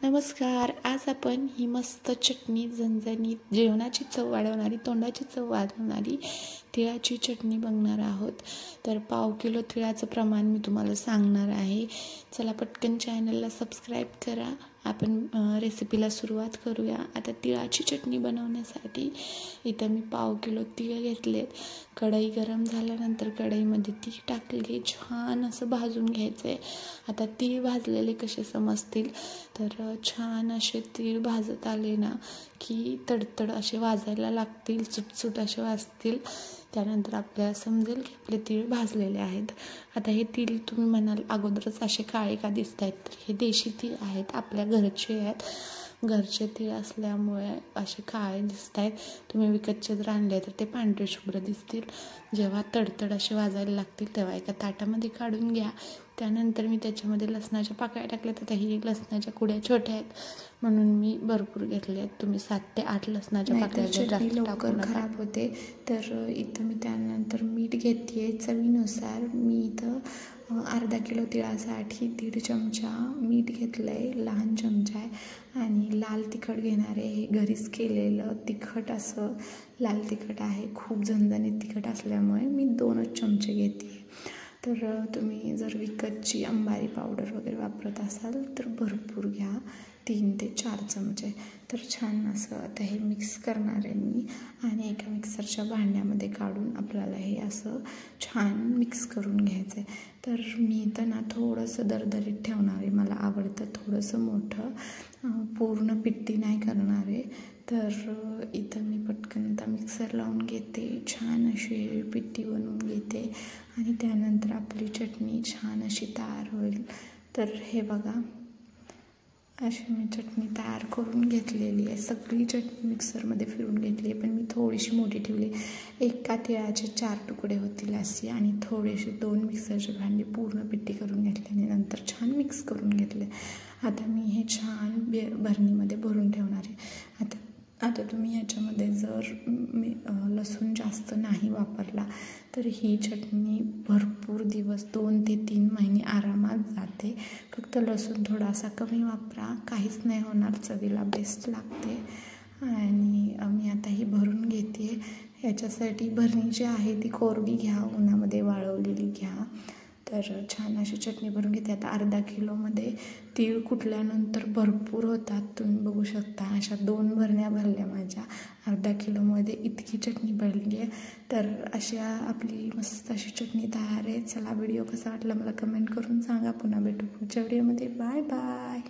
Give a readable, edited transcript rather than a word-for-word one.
नमस्कार. आज आपण ही मस्त चटणी, झणझणीत जेवणाची चव वाढवणारी, तोंडाची चव वाढवणारी तिळाची चटणी बघणार आहोत. तर 1/2 किलो तिळाचं प्रमाण मी तुम्हाला सांगणार आहे. चला पटकन चॅनलला सबस्क्राईब करा. आपण रेसिपीला सुरुवात करूया. आता तिळाची चटणी बनवण्यासाठी इथं मी 1/2 किलो तीळ घेतलेत. कढई गरम झाल्यानंतर कढईमध्ये तीळ टाकले, छान असं भाजून घ्यायचं आहे. आता तीळ भाजलेले कसे समजतील, तर छान असे तीळ भाजत आले ना की तडतड असे वाजायला लागतील, चुटचुट असे वाजतील. त्यानंतर आपल्याला समजेल की आपले तीळ भाजलेले आहेत. आता हे तीळ तुम्ही म्हणाल अगोदरच असे काळे का दिसत आहेत, तर हे देशी तीळ आहेत, आपल्या घरचे आहेत. घरचे तीळ असल्यामुळे असे काळे दिसत आहेत. तुम्ही विकतचे जर आणले तर ते पांढरे शुभ्र दिसतील. जेव्हा तडतड असे वाजायला लागतील तेव्हा एका ताटामध्ये काढून घ्या. त्यानंतर मी त्याच्यामध्ये लसणाच्या पाकळ्या टाकल्यात. आता ही लसणाच्या कुड्या छोट्या आहेत म्हणून मी भरपूर घेतले आहेत. तुम्ही 7 ते 8 लसणाच्या पाकळ्या जास्त लवकर खराब होते. तर इथं मी त्यानंतर मीठ घेते चवीनुसार. मी इथं अर्धा किलो तिळासाठी 1.5 चमचा मीठ घेतलं आहे, लहान चमचा आहे. आणि लाल तिखट घेणार आहे. हे घरीच केलेलं तिखट असं लाल तिखट आहे. खूप झणझणीत तिखट असल्यामुळे मी 2च चमचे घेते. तर तुम्ही जर विकतची अंबारी पावडर वगैरे वापरत असाल तर भरपूर घ्या, 3 ते 4 चमचे. तर छान असं आता हे मिक्स करणार आहे मी आणि एका मिक्सरच्या भांड्यामध्ये काढून आपल्याला हे असं छान मिक्स करून घ्यायचं आहे. तर मी इथं ना थोडंसं दरदरीत ठेवणार आहे. मला आवडतं थोडंसं मोठं, पूर्ण पिट्टी नाही करणार आहे. तर इथं मी पटकन आता मिक्सर लावून घेते, छान अशी पिट्टी बनवून घेते आणि त्यानंतर आपली चटणी छान अशी तयार होईल. तर हे बघा, अशी मी चटणी तयार करून घेतलेली आहे. सगळी चटणी मिक्सरमध्ये फिरून घेतली आहे, पण मी थोडीशी मोठी ठेवली. एका तिळाचे 4 तुकडे होतील अशी, आणि थोडेसे 2 मिक्सरचे भांडे पूर्ण पिट्टी करून घेतले आणि नंतर छान मिक्स करून घेतले. आता मी हे छान भरणीमध्ये भरून ठेवणार आहे. आता तुम्ही याच्यामध्ये जर लसूण जास्त नाही वापरला तर ही चटणी भरपूर दिवस 2 ते 3 महिने आरामात जाते. फक्त लसूण थोडासा कमी वापरा, काहीच नाही होणार, चवीला बेस्ट लागते. आणि मी आता ही भरून घेते. याच्यासाठी भरणी जी आहे ती कोरडी घ्या, उन्हामध्ये वाळवलेली घ्या. तर छान अशी चटणी भरून घेते. आता अर्धा किलोमध्ये तीळ कुटल्यानंतर भरपूर होतात. तुम्ही बघू शकता, अशा 2 भरण्या भरल्या माझ्या. अर्धा किलोमध्ये इतकी चटणी भरली आहे. तर अशा आपली मस्त अशी चटणी तयार आहे. चला, व्हिडिओ कसा वाटला मला कमेंट करून सांगा. पुन्हा भेटू पुढच्या व्हिडिओमध्ये. Bye bye.